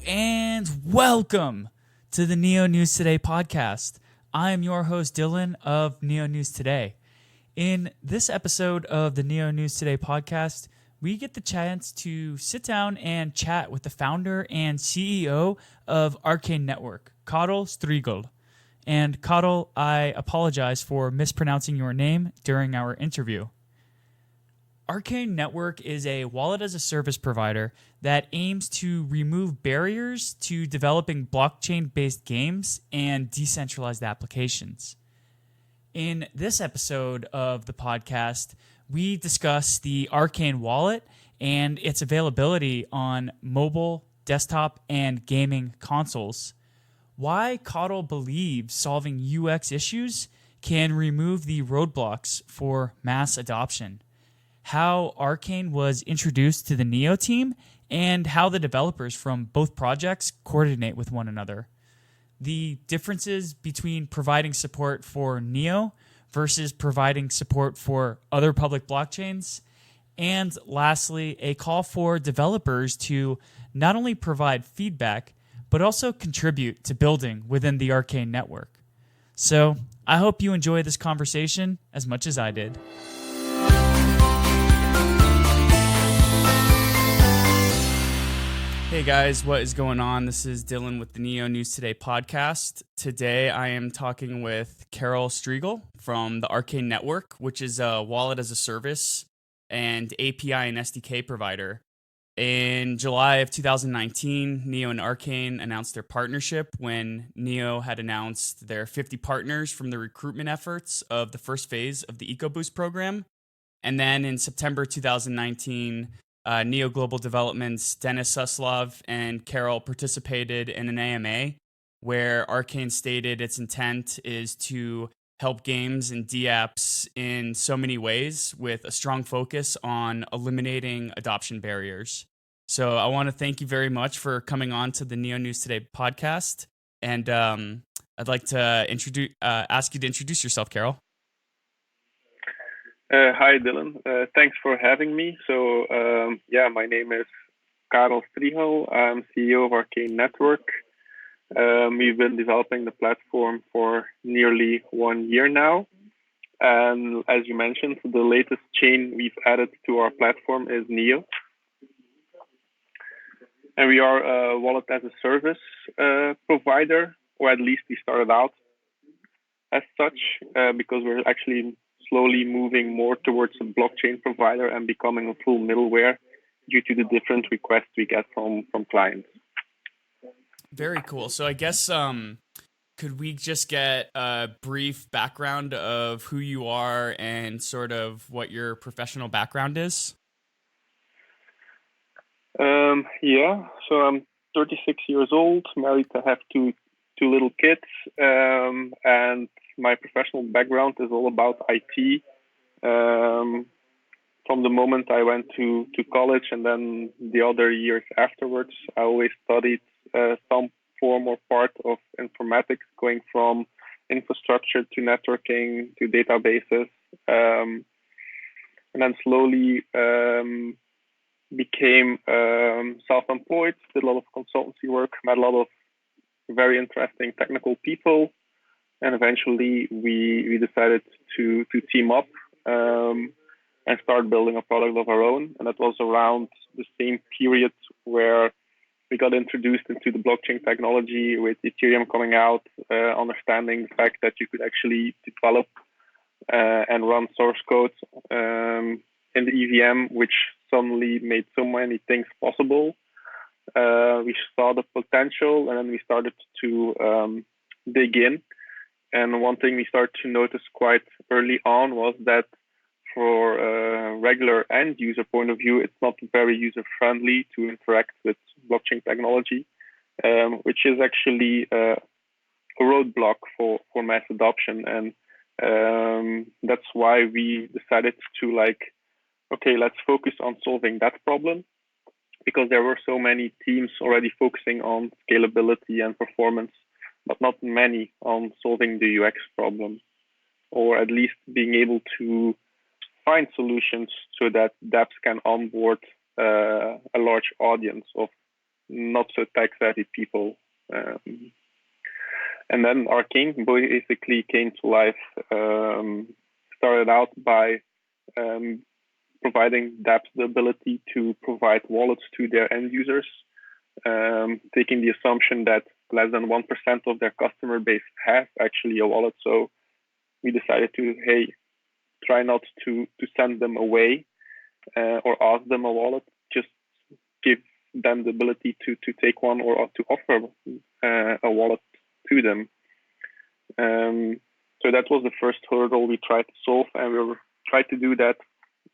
and welcome to the Neo News Today podcast. I am your host, Dylan of Neo News Today. In this episode of the Neo News Today podcast, we get the chance to sit down and chat with the founder and CEO of Arkane Network, Karel Striegel. And Karel, I apologize for mispronouncing your name during our interview. Arkane Network is a wallet-as-a-service provider that aims to remove barriers to developing blockchain-based games and decentralized applications. In this episode of the podcast, we discuss the Arkane Wallet and its availability on mobile, desktop, and gaming consoles. Why Karel believes solving UX issues can remove the roadblocks for mass adoption. How Arkane was introduced to the Neo team, and how the developers from both projects coordinate with one another. The differences between providing support for Neo versus providing support for other public blockchains. And lastly, a call for developers to not only provide feedback, but also contribute to building within the Arkane network. So I hope you enjoy this conversation as much as I did. Hey guys, what is going on? This is Dylan with the Neo News Today podcast. Today I am talking with Karel Striegel from the Arkane Network, which is a wallet as a service and API and SDK provider. In July of 2019, Neo and Arkane announced their partnership when Neo had announced their 50 partners from the recruitment efforts of the first phase of the EcoBoost program. And then in September 2019, Neo Global Development's Dennis Suslov and Karel participated in an AMA where Arkane stated its intent is to help games and dApps in so many ways with a strong focus on eliminating adoption barriers. So I want to thank you very much for coming on to the Neo News Today podcast. And I'd like to ask you to introduce yourself, Karel. Hi, Dylan. Thanks for having me. So, my name is Karel Striegel. I'm CEO of Arkane Network. We've been developing the platform for nearly 1 year now. And as you mentioned, the latest chain we've added to our platform is Neo. And we are a wallet as a service provider, or at least we started out as such, because we're actually slowly moving more towards a blockchain provider and becoming a full middleware due to the different requests we get from clients. Very cool. So I guess could we just get a brief background of who you are and sort of what your professional background is? So I'm 36 years old, married. I have two little kids, and my professional background is all about IT. From the moment I went to college and then the other years afterwards, I always studied some form or part of informatics, going from infrastructure to networking to databases, and then slowly became self-employed, did a lot of consultancy work, met a lot of very interesting technical people. And eventually we decided to team up and start building a product of our own. And that was around the same period where we got introduced into the blockchain technology with Ethereum coming out, understanding the fact that you could actually develop and run source code in the EVM, which suddenly made so many things possible. We saw the potential, and then we started to dig in. And one thing we started to notice quite early on was that for a regular end user point of view, it's not very user friendly to interact with blockchain technology, which is actually a roadblock for mass adoption. And that's why we decided to let's focus on solving that problem, because there were so many teams already focusing on scalability and performance, but not many on solving the UX problem, or at least being able to find solutions so that dApps can onboard a large audience of not so tech savvy people. And then Arkane basically came to life. Started out by providing dApps the ability to provide wallets to their end users, taking the assumption that less than 1% of their customer base has actually a wallet. So we decided to, hey, try not to send them away or ask them a wallet, just give them the ability to take one or to offer a wallet to them. So that was the first hurdle we tried to solve, and we tried to do that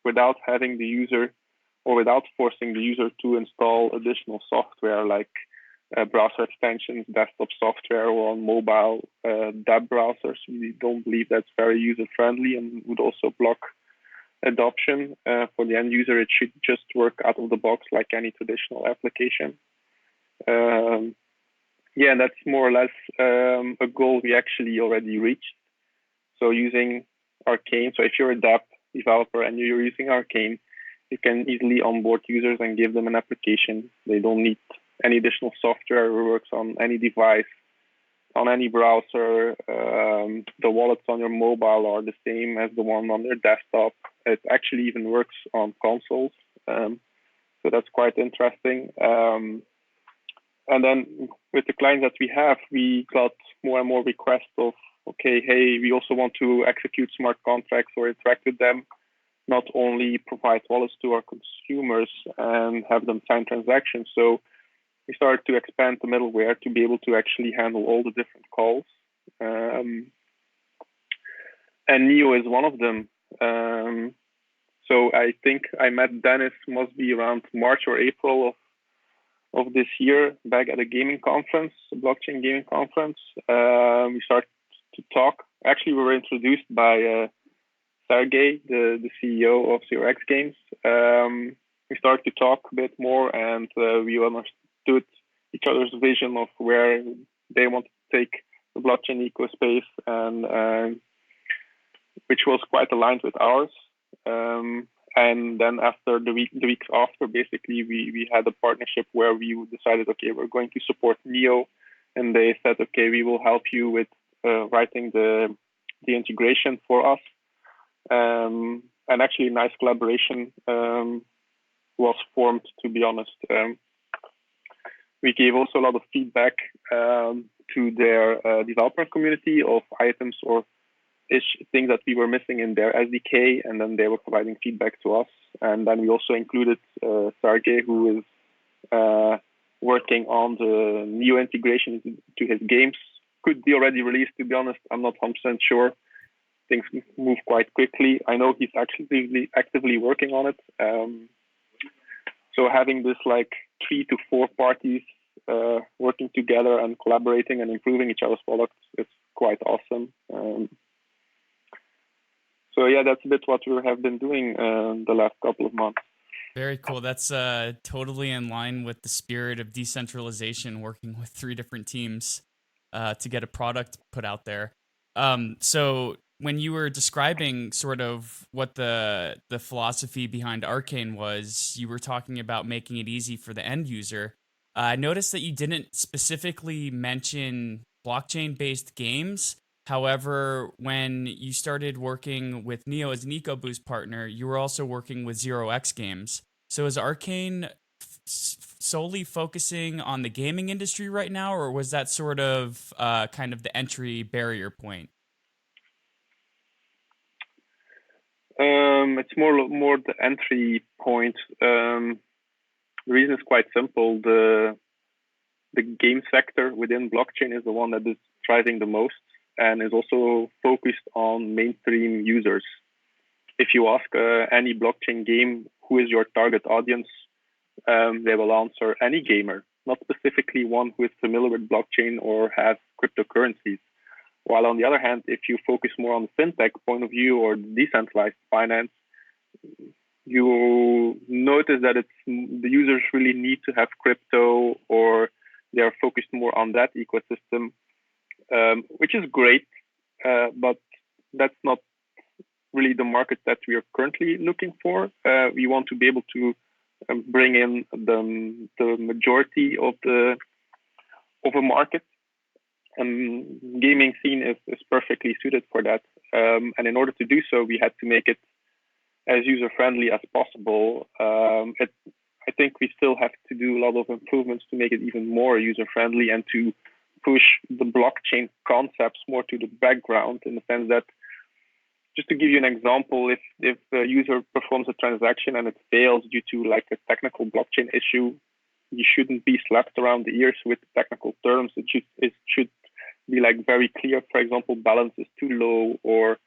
without having the user or without forcing the user to install additional software like browser extensions, desktop software, or on mobile dApp browsers. We don't believe that's very user-friendly and would also block adoption. For the end user, it should just work out of the box like any traditional application. Yeah, and that's more or less a goal we actually already reached. So using Arkane, so if you're a dApp developer and you're using Arkane, you can easily onboard users and give them an application. They don't need any additional software. It works on any device, on any browser. The wallets on your mobile are the same as the one on your desktop. It actually even works on consoles. So that's quite interesting. And then with the clients that we have, we got more and more requests of, okay, hey, we also want to execute smart contracts or interact with them, not only provide wallets to our consumers and have them sign transactions. So we started to expand the middleware to be able to actually handle all the different calls. And Neo is one of them. So I think I met Dennis, must be around March or April of this year, back at a gaming conference, a blockchain gaming conference. We started to talk. Actually, we were introduced by Sergey, the CEO of Zero X Games. We started to talk a bit more, and we understood each other's vision of where they want to take the blockchain ecospace, and which was quite aligned with ours. And then after the weeks after, basically, we had a partnership where we decided, okay, we're going to support Neo, and they said, okay, we will help you with writing the integration for us. And actually, a nice collaboration was formed, to be honest. We gave also a lot of feedback to their developer community of items or things that we were missing in their SDK, and then they were providing feedback to us. And then we also included Sergey, who is working on the Neo integration to his games. Could be already released, to be honest. I'm not 100% sure. Things move quite quickly. I know he's actually actively working on it. So having this like 3 to 4 parties working together and collaborating and improving each other's products, it's quite awesome. So yeah, that's a bit what we have been doing the last couple of months. Very cool. That's totally in line with the spirit of decentralization, working with 3 different teams to get a product put out there. So when you were describing sort of what the philosophy behind Arkane was, you were talking about making it easy for the end user. I noticed that you didn't specifically mention blockchain-based games. However, when you started working with Neo as an EcoBoost partner, you were also working with Zero X Games. So is Arkane solely focusing on the gaming industry right now, or was that sort of kind of the entry barrier point? It's more the entry point. The reason is quite simple. The game sector within blockchain is the one that is thriving the most and is also focused on mainstream users. If you ask any blockchain game, who is your target audience, they will answer any gamer, not specifically one who is familiar with blockchain or has cryptocurrencies. While on the other hand, if you focus more on the fintech point of view or decentralized finance, you notice that the users really need to have crypto, or they are focused more on that ecosystem, which is great, but that's not really the market that we are currently looking for. We want to be able to bring in the majority of a market. And gaming scene is perfectly suited for that. And in order to do so, we had to make it as user friendly as possible. I think we still have to do a lot of improvements to make it even more user friendly and to push the blockchain concepts more to the background, in the sense that, just to give you an example, if a user performs a transaction and it fails due to like a technical blockchain issue, you shouldn't be slapped around the ears with technical terms. It should be like very clear. For example, balance is too low, or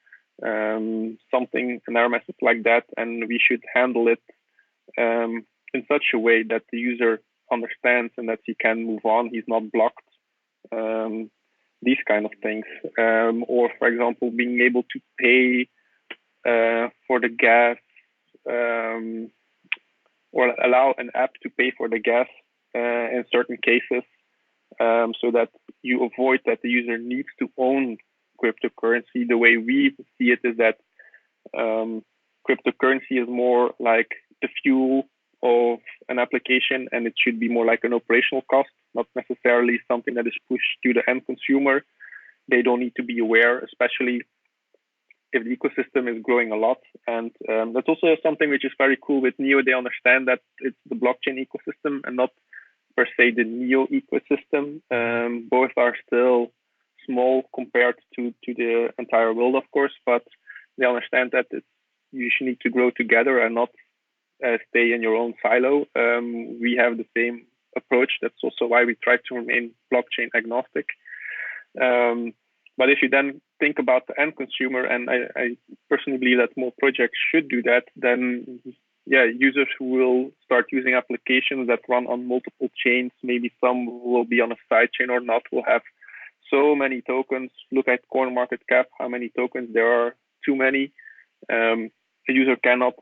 something, an error message like that, and we should handle it in such a way that the user understands and that he can move on. He's not blocked. These kind of things, or for example, being able to pay for the gas, or allow an app to pay for the gas in certain cases, so that you avoid that the user needs to own cryptocurrency. The way we see it is that cryptocurrency is more like the fuel of an application, and it should be more like an operational cost, not necessarily something that is pushed to the end consumer. They don't need to be aware, especially if the ecosystem is growing a lot. And that's also something which is very cool with Neo. They understand that it's the blockchain ecosystem and not per se the Neo ecosystem. Both are still small compared to the entire world, of course, but they understand that you should need to grow together and not stay in your own silo. We have the same approach. That's also why we try to remain blockchain agnostic. But if you then think about the end consumer, and I personally believe that more projects should do that, then users who will start using applications that run on multiple chains, maybe some will be on a side chain or not, will have so many tokens. Look at CoinMarketCap, how many tokens there are, too many. A user cannot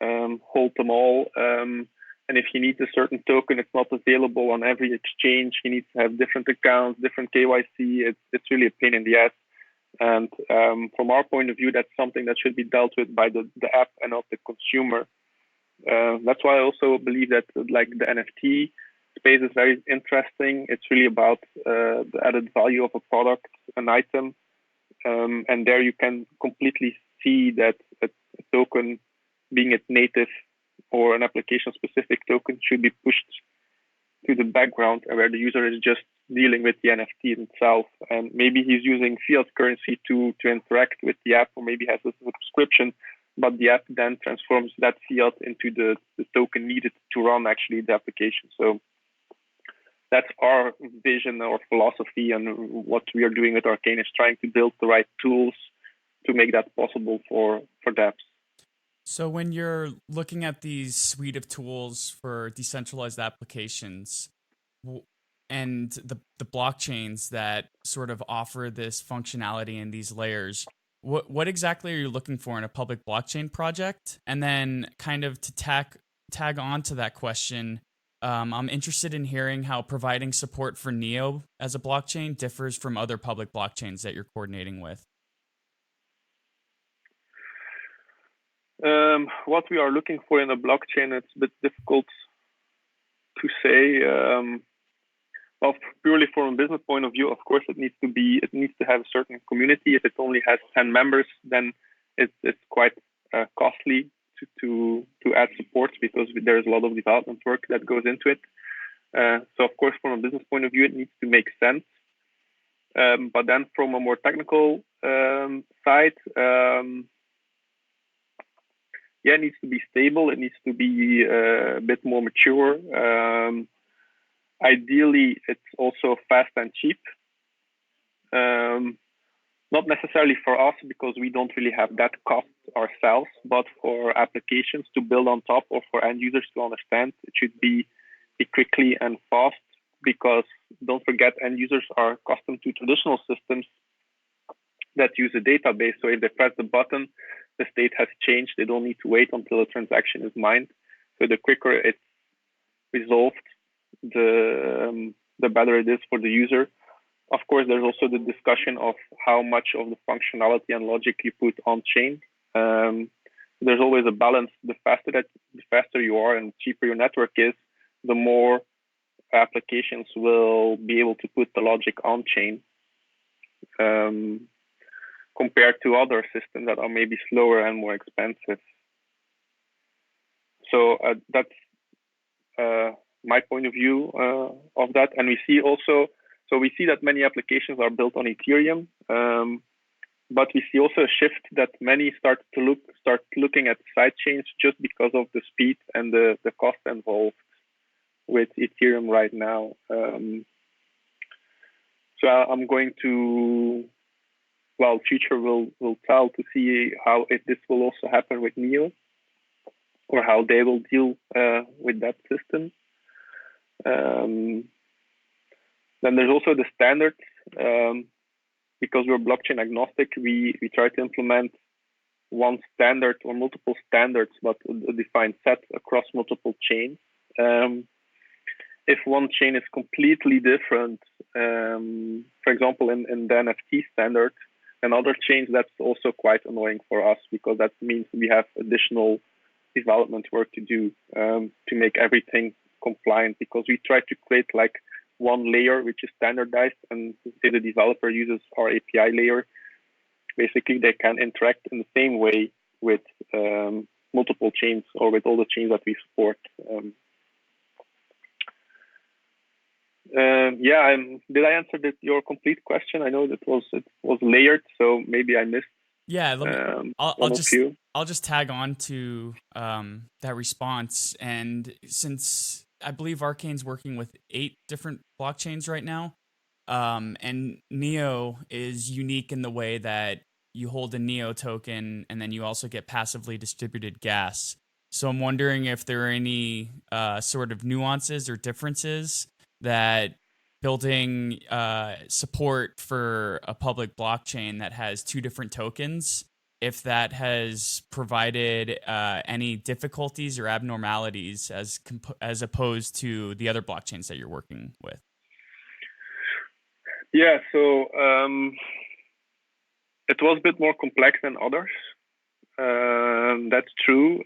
hold them all. And if he needs a certain token, it's not available on every exchange. He needs to have different accounts, different KYC. It's really a pain in the ass. And from our point of view, that's something that should be dealt with by the app and not the consumer. That's why I also believe that like the NFT space is very interesting. It's really about the added value of a product, an item. And there you can completely see that a token, being it native or an application-specific token, should be pushed to the background, and where the user is just dealing with the NFT itself. And maybe he's using fiat currency to interact with the app, or maybe has a subscription, but the app then transforms that fiat into the token needed to run actually the application. So that's our vision or philosophy, and what we are doing at Arkane is trying to build the right tools to make that possible for dApps. So when you're looking at these suite of tools for decentralized applications and the blockchains that sort of offer this functionality in these layers, what exactly are you looking for in a public blockchain project? And then kind of to tag on to that question, I'm interested in hearing how providing support for Neo as a blockchain differs from other public blockchains that you're coordinating with. What we are looking for in a blockchain, it's a bit difficult to say. Well, purely from a business point of view, of course, it needs to have a certain community. If it only has 10 members, then it's quite costly to add support, because there's a lot of development work that goes into it. So, of course, from a business point of view, it needs to make sense. But then from a more technical side, it needs to be stable. It needs to be a bit more mature. Ideally, it's also fast and cheap. Not necessarily for us, because we don't really have that cost ourselves, but for applications to build on top, or for end users to understand, it should be quickly and fast, because don't forget, end users are accustomed to traditional systems that use a database. So if they press the button, the state has changed. They don't need to wait until a transaction is mined. So the quicker it's resolved, the better it is for the user. Of course, there's also the discussion of how much of the functionality and logic you put on chain. there's always a balance. The faster you are and cheaper your network is, the more applications will be able to put the logic on chain, compared to other systems that are maybe slower and more expensive. So that's my point of view of that. And we see that many applications are built on Ethereum, but we see also a shift that many start looking at side chains just because of the speed and the cost involved with Ethereum right now. So I'm going to, future will tell to see how if this will also happen with Neo, or how they will deal with that system. Then there's also the standards. Because we're blockchain agnostic, we try to implement one standard or multiple standards, but a defined set across multiple chains. If one chain is completely different, for example, in the NFT standard, and other chains, that's also quite annoying for us, because that means we have additional development work to do to make everything compliant, because we try to create like one layer which is standardized, and if the developer uses our API layer, basically they can interact in the same way with multiple chains, or with all the chains that we support. Did I answer your complete question? I know that it was layered, so maybe I missed. Yeah, I'll just tag on to that response. And since I believe Arkane's working with 8 different blockchains right now, and Neo is unique in the way that you hold a Neo token and then you also get passively distributed gas. So I'm wondering if there are any sort of nuances or differences that building support for a public blockchain that has 2 different tokens, if that has provided any difficulties or abnormalities as opposed to the other blockchains that you're working with. Yeah, so it was a bit more complex than others. That's true.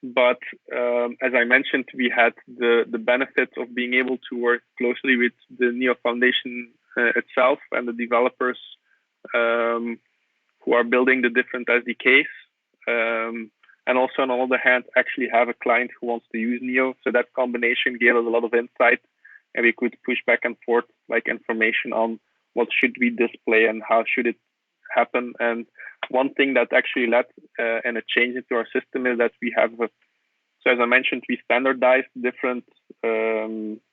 But as I mentioned, we had the benefit of being able to work closely with the Neo Foundation itself and the developers who are building the different SDKs. And also, on the other hand, actually have a client who wants to use Neo. So that combination gave us a lot of insight, and we could push back and forth like information on what should we display and how should it happen. And one thing that actually led and a change into our system is that we have, so as I mentioned, we standardized different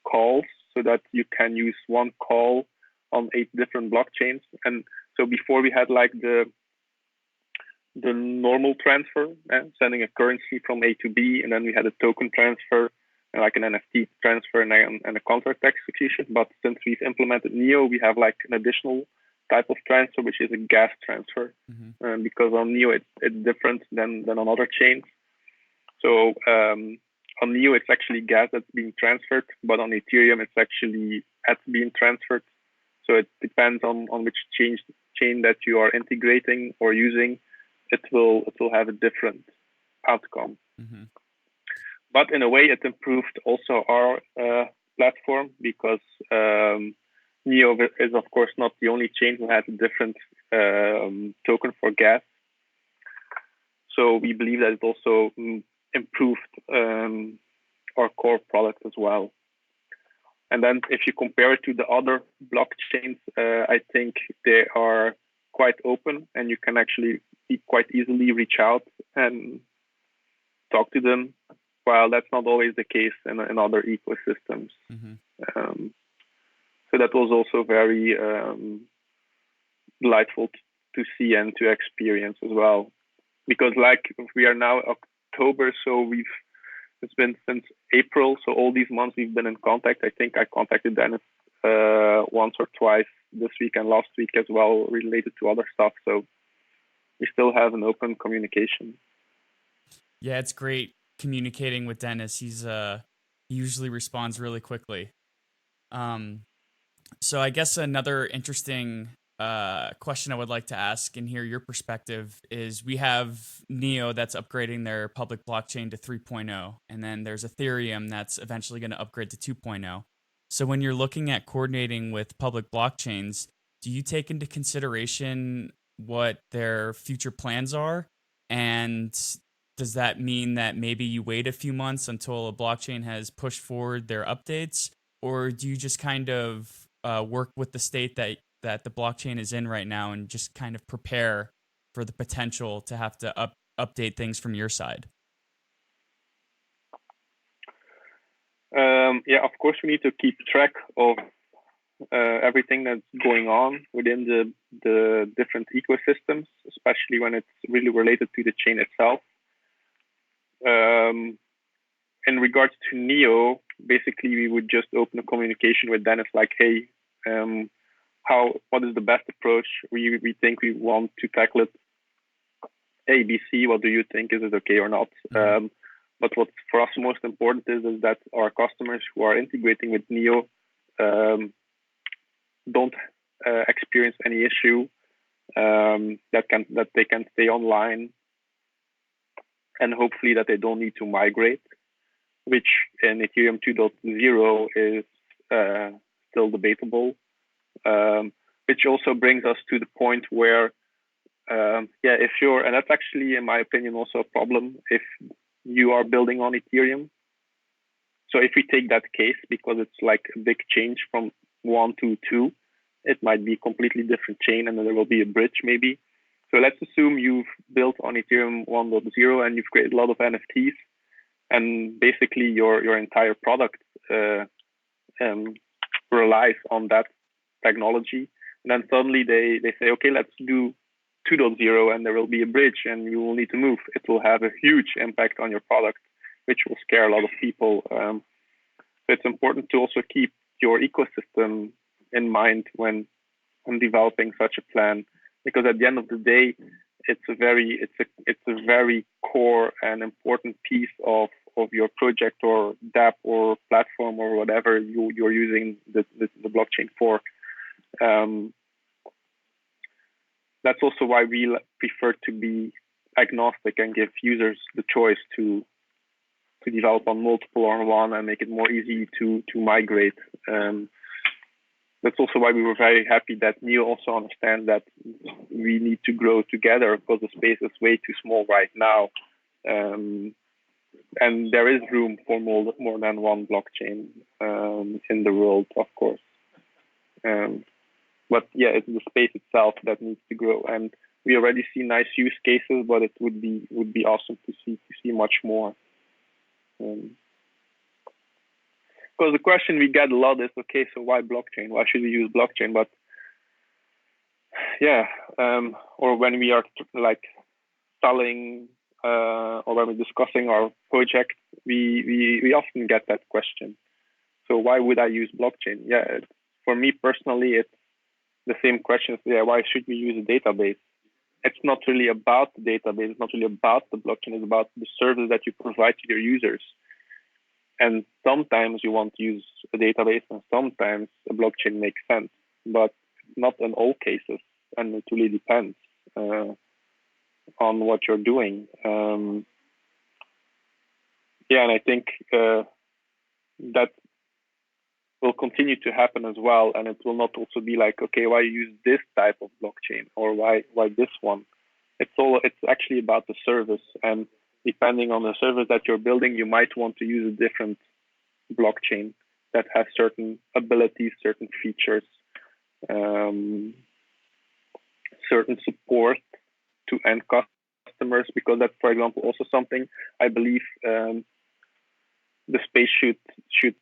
calls so that you can use one call on 8 different blockchains. And so before we had like the normal transfer, sending a currency from A to B, and then we had a token transfer and like an NFT transfer and a contract execution. But since we've implemented Neo, we have like an additional type of transfer, which is a gas transfer. Mm-hmm. Because on Neo it's different than on other chains. So on Neo it's actually gas that's being transferred, but on Ethereum it's actually at being transferred. So it depends on which chain that you are integrating or using. It will have a different outcome. Mm-hmm. But in a way, it improved also our platform, because Neo is, of course, not the only chain who has a different token for gas. So we believe that it also improved our core product as well. And then if you compare it to the other blockchains, I think they are quite open, and you can actually quite easily reach out and talk to them, while that's not always the case in other ecosystems. Mm-hmm. So that was also very delightful to see and to experience as well. Because like we are now October, so it's been since April, so all these months we've been in contact. I think I contacted Dennis once or twice this week and last week as well, related to other stuff. So we still have an open communication. Yeah, it's great communicating with Dennis. He usually responds really quickly. So I guess another interesting question I would like to ask and hear your perspective is we have Neo that's upgrading their public blockchain to 3.0, and then there's Ethereum that's eventually going to upgrade to 2.0. So when you're looking at coordinating with public blockchains, do you take into consideration what their future plans are? And does that mean that maybe you wait a few months until a blockchain has pushed forward their updates? Or do you just kind of work with the state that the blockchain is in right now and just kind of prepare for the potential to have to update things from your side? Yeah, of course, we need to keep track of everything that's going on within the different ecosystems, especially when it's really related to the chain itself. In regards to Neo, basically we would just open a communication with Dennis like, hey, what is the best approach? We think we want to tackle it A, B, C. What do you think? Is it okay or not? Mm-hmm. But what's for us most important is that our customers who are integrating with Neo don't experience any issue, that they can stay online, and hopefully that they don't need to migrate, which in Ethereum 2.0 is still debatable. Which also brings us to the point where, if you're, and that's actually, in my opinion, also a problem if you are building on Ethereum. So if we take that case, because it's like a big change from 1 to 2, it might be a completely different chain, and then there will be a bridge maybe. So let's assume you've built on Ethereum 1.0 and you've created a lot of NFTs, and basically your entire product relies on that technology. And then suddenly they say, okay, let's do 2.0, and there will be a bridge and you will need to move. It will have a huge impact on your product, which will scare a lot of people. So it's important to also keep your ecosystem in mind when developing such a plan, because at the end of the day, it's a very core and important piece of your project or dApp or platform or whatever you're using the blockchain for. That's also why we prefer to be agnostic and give users the choice to develop on multiple or on one and make it more easy to migrate. That's also why we were very happy that Neo also understands that we need to grow together, because the space is way too small right now. And there is room for more than one blockchain in the world, of course. But yeah, it's the space itself that needs to grow, and we already see nice use cases, but it would be awesome to see much more. Because the question we get a lot is, okay, so why blockchain? Why should we use blockchain? But yeah, or when we are like selling or when we're discussing our project, we often get that question. So why would I use blockchain? Yeah, for me personally, it's the same question. Yeah, why should we use a database? It's not really about the database. It's not really about the blockchain. It's about the service that you provide to your users. And sometimes you want to use a database, and sometimes a blockchain makes sense, but not in all cases. And it really depends on what you're doing. And I think that will continue to happen as well. And it will not also be like, okay, why use this type of blockchain, or why this one? It's actually about the service, and depending on the service that you're building, you might want to use a different blockchain that has certain abilities, certain features, certain support to end customers, because that's, for example, also something I believe the space should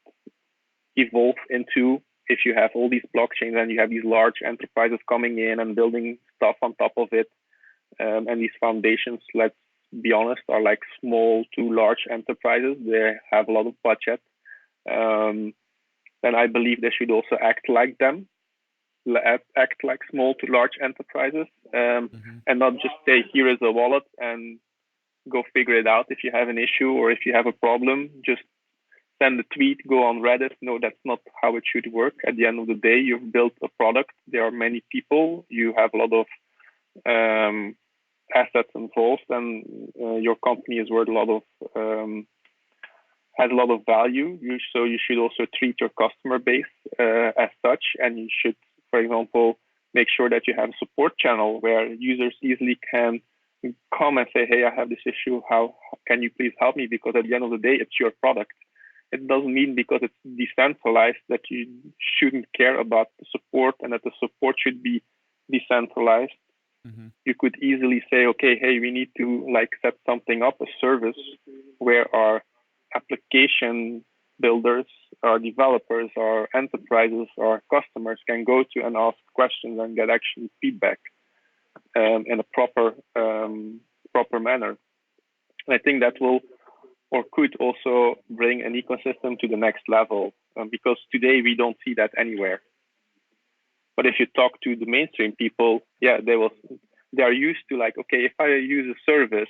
evolve into. If you have all these blockchains and you have these large enterprises coming in and building stuff on top of it, and these foundations, let's be honest, are like small to large enterprises. They have a lot of budget. Then I believe they should also act like them, act like small to large enterprises, and not just say, here is a wallet and go figure it out. If you have an issue or if you have a problem, just send a tweet, go on Reddit. No, that's not how it should work. At the end of the day, you've built a product. There are many people. You have a lot of assets involved, and your company is worth a lot of has a lot of value. So you should also treat your customer base as such, and you should, for example, make sure that you have a support channel where users easily can come and say, hey, I have this issue. How can you please help me? Because at the end of the day, it's your product. It doesn't mean because it's decentralized that you shouldn't care about the support and that the support should be decentralized. Mm-hmm. You could easily say, okay, hey, we need to set something up, a service where our application builders, our developers, our enterprises, our customers can go to and ask questions and get actually feedback in a proper manner. And I think that will or could also bring an ecosystem to the next level because today we don't see that anywhere. But if you talk to the mainstream people, they are used to okay, if I use a service,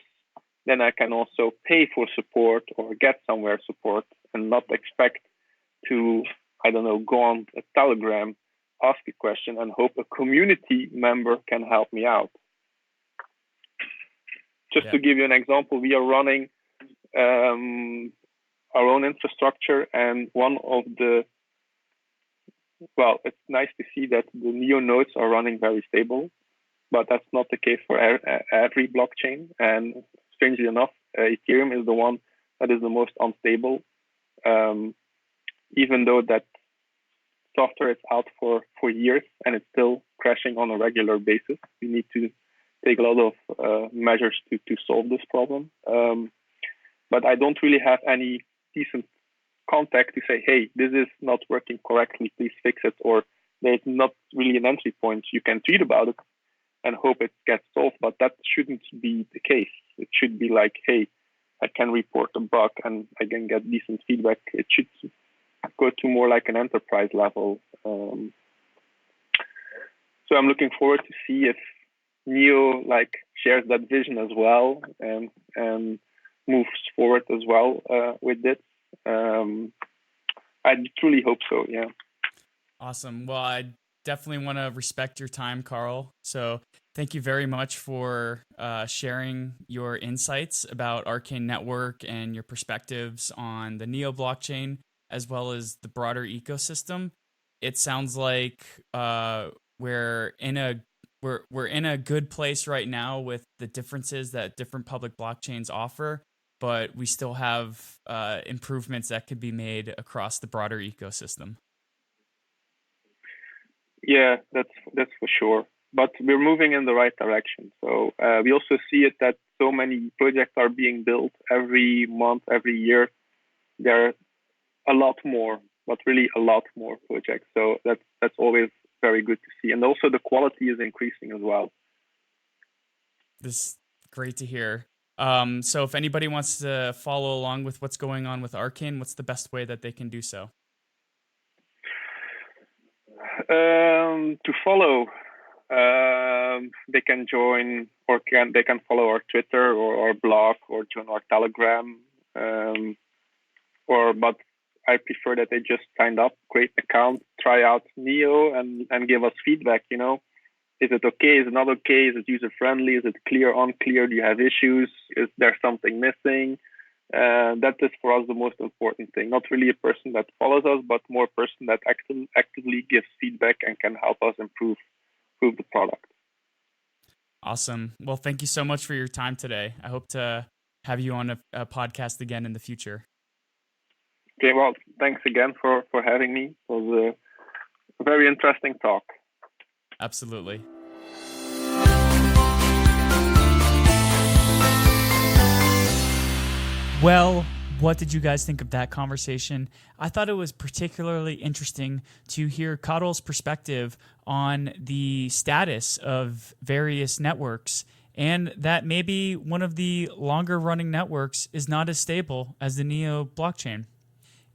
then I can also pay for support or get somewhere support and not expect to, go on a Telegram, ask a question and hope a community member can help me out. Just to give you an example, we are running our own infrastructure, and it's nice to see that the Neo nodes are running very stable, but that's not the case for every blockchain. And strangely enough, Ethereum is the one that is the most unstable, even though that software is out for years and it's still crashing on a regular basis. We need to take a lot of measures to solve this problem. But I don't really have any decent contact to say, hey, this is not working correctly, please fix it, or there's not really an entry point. You can tweet about it and hope it gets solved, but that shouldn't be the case. It should be hey, I can report a bug and I can get decent feedback. It should go to more like an enterprise level. So I'm looking forward to see if Neo shares that vision as well and moves forward as well with this. I truly hope so. Yeah. Awesome. Well, I definitely want to respect your time, Karel. So thank you very much for sharing your insights about Arkane Network and your perspectives on the Neo blockchain, as well as the broader ecosystem. It sounds like we're in a good place right now with the differences that different public blockchains offer, but we still have improvements that could be made across the broader ecosystem. Yeah, that's for sure. But we're moving in the right direction. So we also see it that so many projects are being built every month, every year. There are a lot more, but really a lot more projects. So that's always very good to see. And also the quality is increasing as well. This is great to hear. So if anybody wants to follow along with what's going on with Arkane, what's the best way that they can do so? To follow, they can join they can follow our Twitter or our blog or join our Telegram. But I prefer that they just sign up, create an account, try out Neo and give us feedback. Is it okay? Is it not okay? Is it user friendly? Is it clear, unclear? Do you have issues? Is there something missing? That is for us the most important thing. Not really a person that follows us, but more a person that actively gives feedback and can help us improve the product. Awesome. Well, thank you so much for your time today. I hope to have you on a podcast again in the future. Okay, well, thanks again for having me. It was a very interesting talk. Absolutely. Well, what did you guys think of that conversation? I thought it was particularly interesting to hear Karel's perspective on the status of various networks and that maybe one of the longer running networks is not as stable as the Neo blockchain.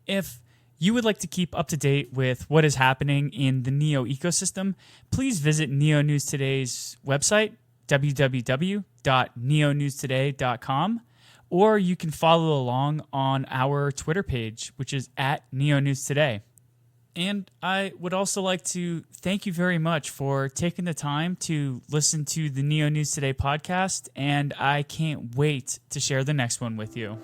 If you would like to keep up to date with what is happening in the Neo ecosystem, please visit Neo News Today's website, www.neonewstoday.com, or you can follow along on our Twitter page, which is at Neo News Today. And I would also like to thank you very much for taking the time to listen to the Neo News Today podcast, and I can't wait to share the next one with you.